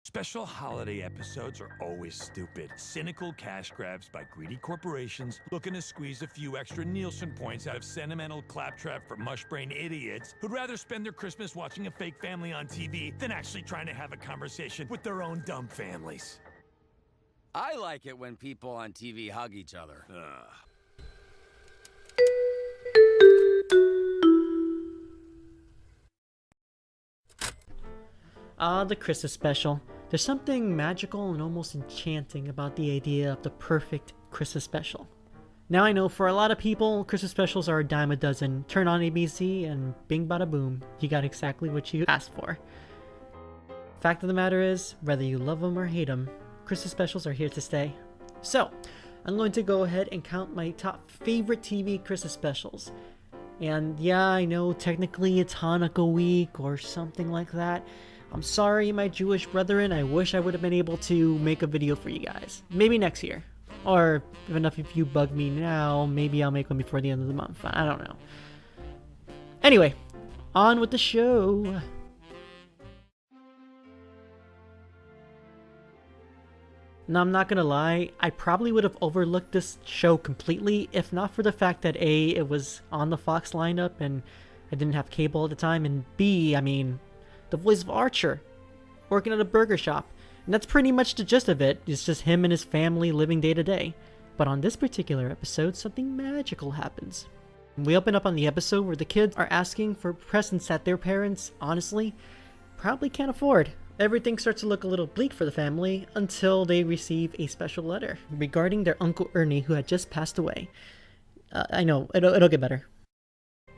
Special holiday episodes are always stupid. Cynical cash grabs by greedy corporations looking to squeeze a few extra Nielsen points out of sentimental claptrap for mush-brain idiots who'd rather spend their Christmas watching a fake family on TV than actually trying to have a conversation with their own dumb families. I like it when people on TV hug each other. The Christmas special. There's something magical and almost enchanting about the idea of the perfect Christmas special. Now I know for a lot of people, Christmas specials are a dime a dozen. Turn on ABC and bing bada boom, you got exactly what you asked for. Fact of the matter is, whether you love them or hate them, Christmas specials are here to stay. So, I'm going to go ahead and count my top favorite TV Christmas specials. And yeah, I know technically it's Hanukkah week or something like that. I'm sorry, my Jewish brethren. I wish I would have been able to make a video for you guys. Maybe next year. Or if you bug me now, maybe I'll make one before the end of the month. I don't know. Anyway, on with the show. Now, I'm not gonna lie, I probably would have overlooked this show completely if not for the fact that A, it was on the Fox lineup and I didn't have cable at the time, and B, I mean, the voice of Archer, working at a burger shop. And that's pretty much the gist of it. It's just him and his family living day to day. But on this particular episode, something magical happens. We open up on the episode where the kids are asking for presents that their parents, honestly, probably can't afford. Everything starts to look a little bleak for the family until they receive a special letter regarding their Uncle Ernie who had just passed away. I know, it'll get better.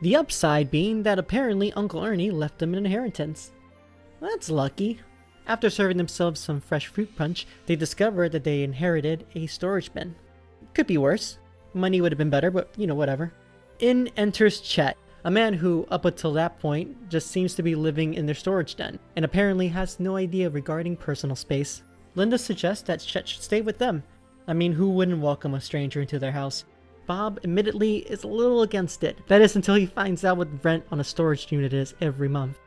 The upside being that apparently Uncle Ernie left them an inheritance. That's lucky. After serving themselves some fresh fruit punch, they discover that they inherited a storage bin. Could be worse. Money would have been better, but whatever. In enters Chet, a man who, up until that point, just seems to be living in their storage den, and apparently has no idea regarding personal space. Linda suggests that Chet should stay with them. I mean, who wouldn't welcome a stranger into their house? Bob, admittedly, is a little against it. That is until he finds out what rent on a storage unit is every month.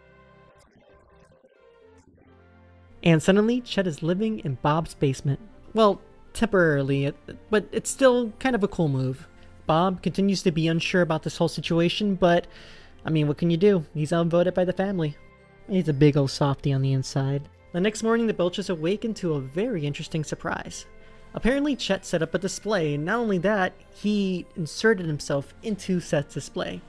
And suddenly, Chet is living in Bob's basement. Well, temporarily, but it's still kind of a cool move. Bob continues to be unsure about this whole situation, but, I mean, what can you do? He's outvoted by the family. He's a big old softy on the inside. The next morning, the Belchers awaken to a very interesting surprise. Apparently, Chet set up a display, and not only that, he inserted himself into Seth's display.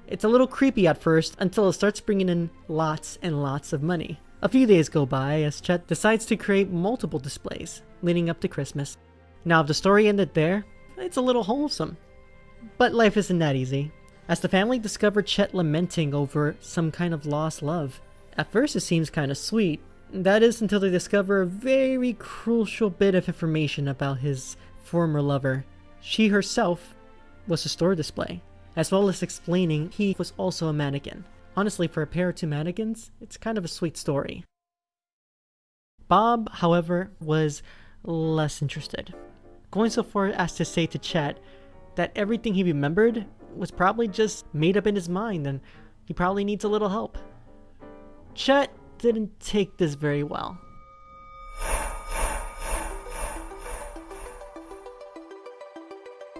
It's a little creepy at first, until it starts bringing in lots and lots of money. A few days go by as Chet decides to create multiple displays, leading up to Christmas. Now, if the story ended there, it's a little wholesome. But life isn't that easy, as the family discover Chet lamenting over some kind of lost love. At first it seems kind of sweet. That is until they discover a very crucial bit of information about his former lover. She herself was a store display, as well as explaining he was also a mannequin. Honestly, for a pair of two mannequins, it's kind of a sweet story. Bob, however, was less interested, going so far as to say to Chet that everything he remembered was probably just made up in his mind and he probably needs a little help. Chet didn't take this very well.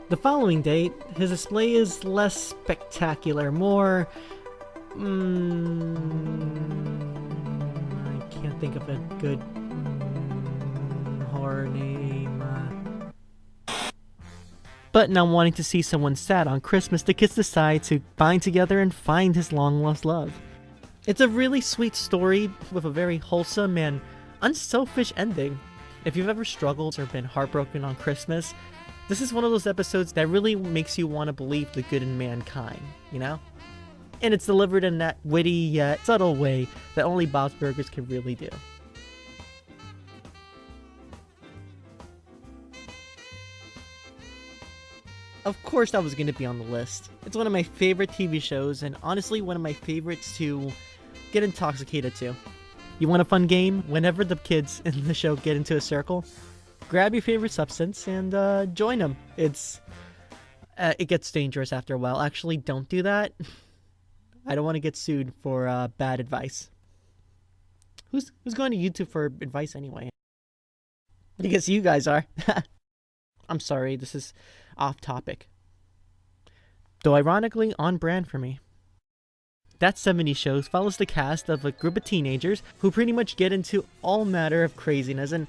The following day, his display is less spectacular, more... I can't think of a good horror name. But now wanting to see someone sad on Christmas, the kids decide to bind together and find his long-lost love. It's a really sweet story with a very wholesome and unselfish ending. If you've ever struggled or been heartbroken on Christmas, this is one of those episodes that really makes you want to believe the good in mankind, you know? And it's delivered in that witty yet subtle way that only Bob's Burgers can really do. Of course that was going to be on the list. It's one of my favorite TV shows, and honestly one of my favorites to get intoxicated to. You want a fun game? Whenever the kids in the show get into a circle, grab your favorite substance and join them. It gets dangerous after a while. Actually, don't do that. I don't want to get sued for bad advice. Who's going to YouTube for advice anyway? I guess you guys are. I'm sorry, this is off topic. Though ironically on brand for me. That Cemani Shows follows the cast of a group of teenagers who pretty much get into all matter of craziness, and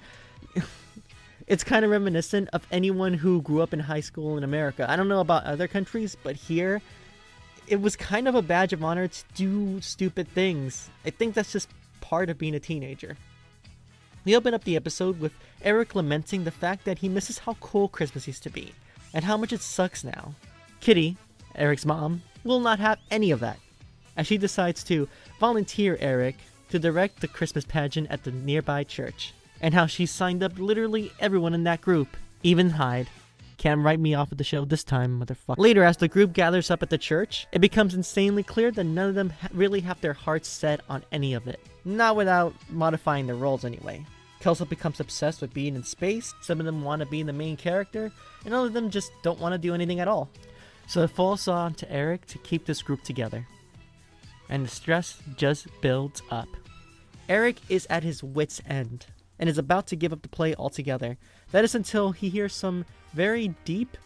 it's kind of reminiscent of anyone who grew up in high school in America. I don't know about other countries, but here, it was kind of a badge of honor to do stupid things. I think that's just part of being a teenager. We open up the episode with Eric lamenting the fact that he misses how cool Christmas used to be, and how much it sucks now. Kitty, Eric's mom, will not have any of that, as she decides to volunteer Eric to direct the Christmas pageant at the nearby church, and how she signed up literally everyone in that group, even Hyde. Can't write me off of the show this time, motherfucker. Later, as the group gathers up at the church, it becomes insanely clear that none of them really have their hearts set on any of it. Not without modifying their roles anyway. Kelso becomes obsessed with being in space, some of them want to be the main character, and all of them just don't want to do anything at all. So it falls on to Eric to keep this group together. And the stress just builds up. Eric is at his wit's end, and is about to give up the play altogether. That is until he hears some very deep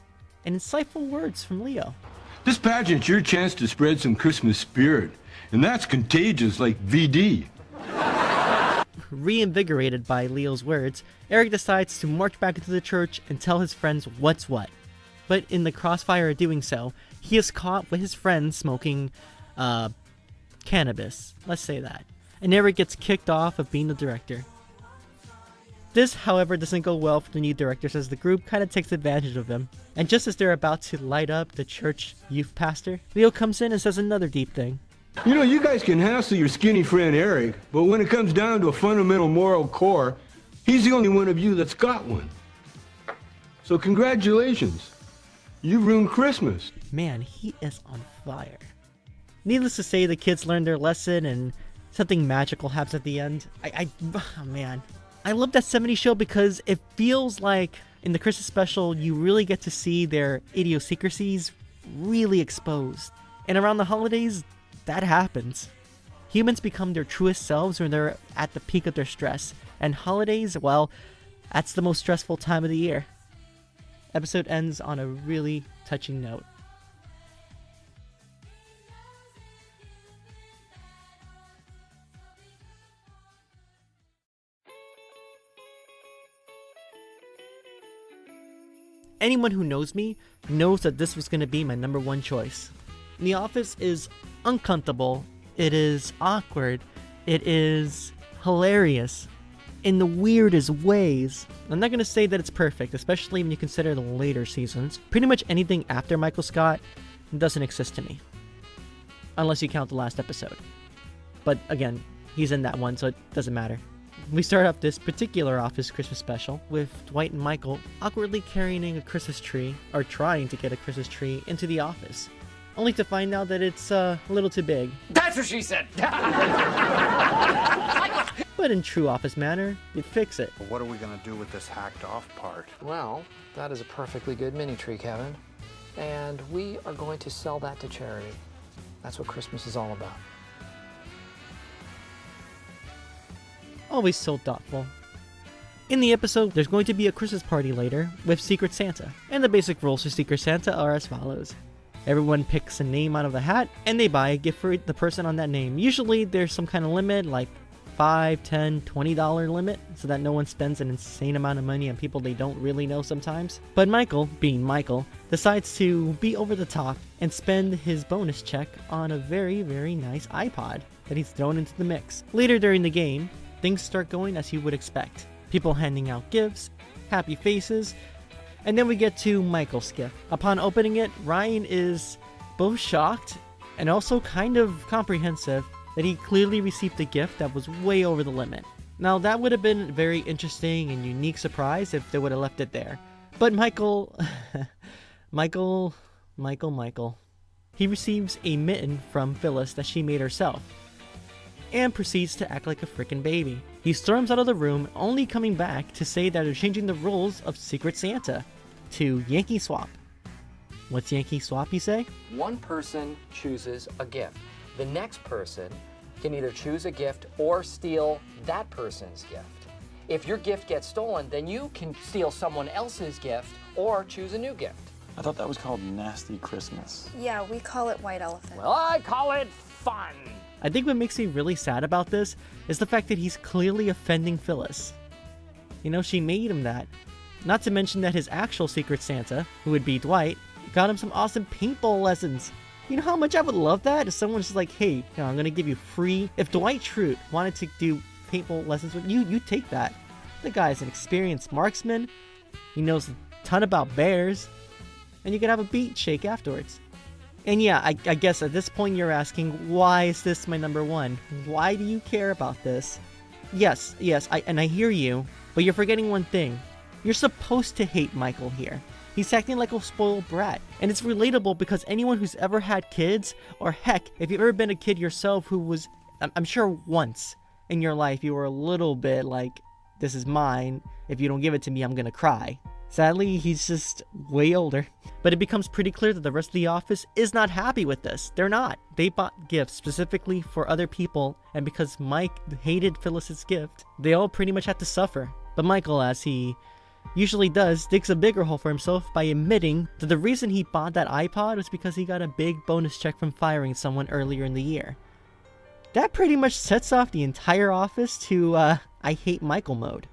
and insightful words from Leo. This pageant's your chance to spread some Christmas spirit, and that's contagious like VD. Reinvigorated by Leo's words, Eric decides to march back into the church and tell his friends what's what. But in the crossfire of doing so, he is caught with his friends smoking, cannabis. Let's say that. And Eric gets kicked off of being the director. This, however, doesn't go well for the new directors, as the group kind of takes advantage of him. And just as they're about to light up the church youth pastor, Leo comes in and says another deep thing. You know, you guys can hassle your skinny friend Eric, but when it comes down to a fundamental moral core, he's the only one of you that's got one. So congratulations. You ruined Christmas. Man, he is on fire. Needless to say, the kids learn their lesson and something magical happens at the end. Oh man. I love that Cemani show because it feels like in the Christmas special, you really get to see their idiosyncrasies really exposed. And around the holidays, that happens. Humans become their truest selves when they're at the peak of their stress. And holidays, well, that's the most stressful time of the year. Episode ends on a really touching note. Anyone who knows me knows that this was going to be my number one choice. The Office is uncomfortable, it is awkward, it is hilarious in the weirdest ways. I'm not going to say that it's perfect, especially when you consider the later seasons. Pretty much anything after Michael Scott doesn't exist to me. Unless you count the last episode. But again, he's in that one, so it doesn't matter. We start off this particular Office Christmas special with Dwight and Michael awkwardly carrying a Christmas tree, or trying to get a Christmas tree, into the office, only to find out that it's a little too big. That's what she said! But in true Office manner, they fix it. What are we gonna do with this hacked off part? Well, that is a perfectly good mini tree, Kevin. And we are going to sell that to charity. That's what Christmas is all about. Always so thoughtful. In the episode, there's going to be a Christmas party later with Secret Santa, and the basic rules for Secret Santa are as follows. Everyone picks a name out of a hat, and they buy a gift for the person on that name. Usually there's some kind of limit, like $5, $10, $20 limit, so that no one spends an insane amount of money on people they don't really know sometimes. But Michael, being Michael, decides to be over the top and spend his bonus check on a very, very nice iPod that he's thrown into the mix. Later during the game, things start going as you would expect. People handing out gifts, happy faces, and then we get to Michael's gift. Upon opening it, Ryan is both shocked and also kind of comprehensive that he clearly received a gift that was way over the limit. Now that would have been a very interesting and unique surprise if they would have left it there. But Michael, he receives a mitten from Phyllis that she made herself, and proceeds to act like a frickin' baby. He storms out of the room, only coming back to say that they're changing the rules of Secret Santa to Yankee Swap. What's Yankee Swap, you say? One person chooses a gift. The next person can either choose a gift or steal that person's gift. If your gift gets stolen, then you can steal someone else's gift or choose a new gift. I thought that was called Nasty Christmas. Yeah, we call it White Elephant. Well, I call it fun. I think what makes me really sad about this is the fact that he's clearly offending Phyllis. You know, she made him that. Not to mention that his actual Secret Santa, who would be Dwight, got him some awesome paintball lessons. You know how much I would love that? If someone's just like, hey, you know, I'm gonna give you free... If Dwight Schrute wanted to do paintball lessons with you, you take that. The guy's an experienced marksman. He knows a ton about bears. And you could have a beat shake afterwards. And yeah, I guess at this point you're asking, why is this my number one? Why do you care about this? Yes, I hear you, but you're forgetting one thing. You're supposed to hate Michael here. He's acting like a spoiled brat. And it's relatable because anyone who's ever had kids, or heck, if you've ever been a kid yourself who was, I'm sure once in your life you were a little bit like, this is mine, if you don't give it to me I'm gonna cry. Sadly, he's just way older. But it becomes pretty clear that the rest of the office is not happy with this. They're not. They bought gifts specifically for other people, and because Mike hated Phyllis's gift, they all pretty much had to suffer. But Michael, as he usually does, digs a bigger hole for himself by admitting that the reason he bought that iPod was because he got a big bonus check from firing someone earlier in the year. That pretty much sets off the entire office to, I hate Michael mode.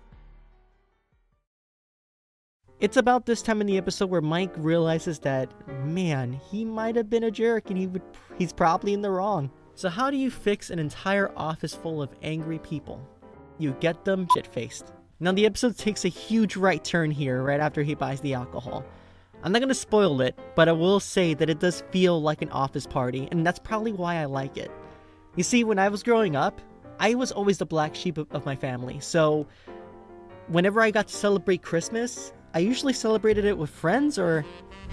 It's about this time in the episode where Mike realizes that, man, he might have been a jerk and he's probably in the wrong. So how do you fix an entire office full of angry people? You get them shit-faced. Now the episode takes a huge right turn here right after he buys the alcohol. I'm not going to spoil it, but I will say that it does feel like an office party, and that's probably why I like it. You see, when I was growing up, I was always the black sheep of my family, so whenever I got to celebrate Christmas, I usually celebrated it with friends or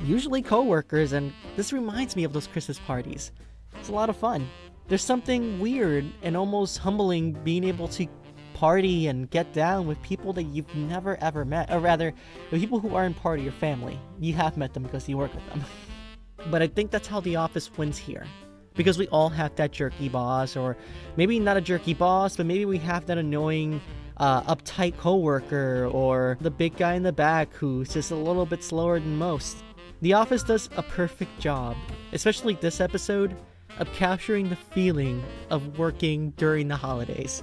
usually coworkers, and this reminds me of those Christmas parties. It's a lot of fun. There's something weird and almost humbling being able to party and get down with people that you've never ever met, or rather, the people who aren't part of your family. You have met them because you work with them. But I think that's how The Office wins here. Because we all have that jerky boss, or maybe not a jerky boss, but maybe we have that annoying uptight coworker, or the big guy in the back who's just a little bit slower than most. The Office does a perfect job, especially this episode, of capturing the feeling of working during the holidays.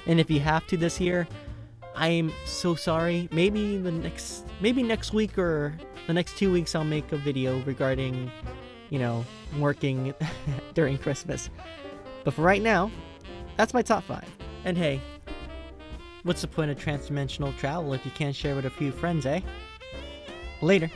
And if you have to this year, I am so sorry. Maybe next week or the next 2 weeks I'll make a video regarding, you know, working during Christmas. But for right now, that's my top 5. And hey, what's the point of transdimensional travel if you can't share with a few friends, eh? Later.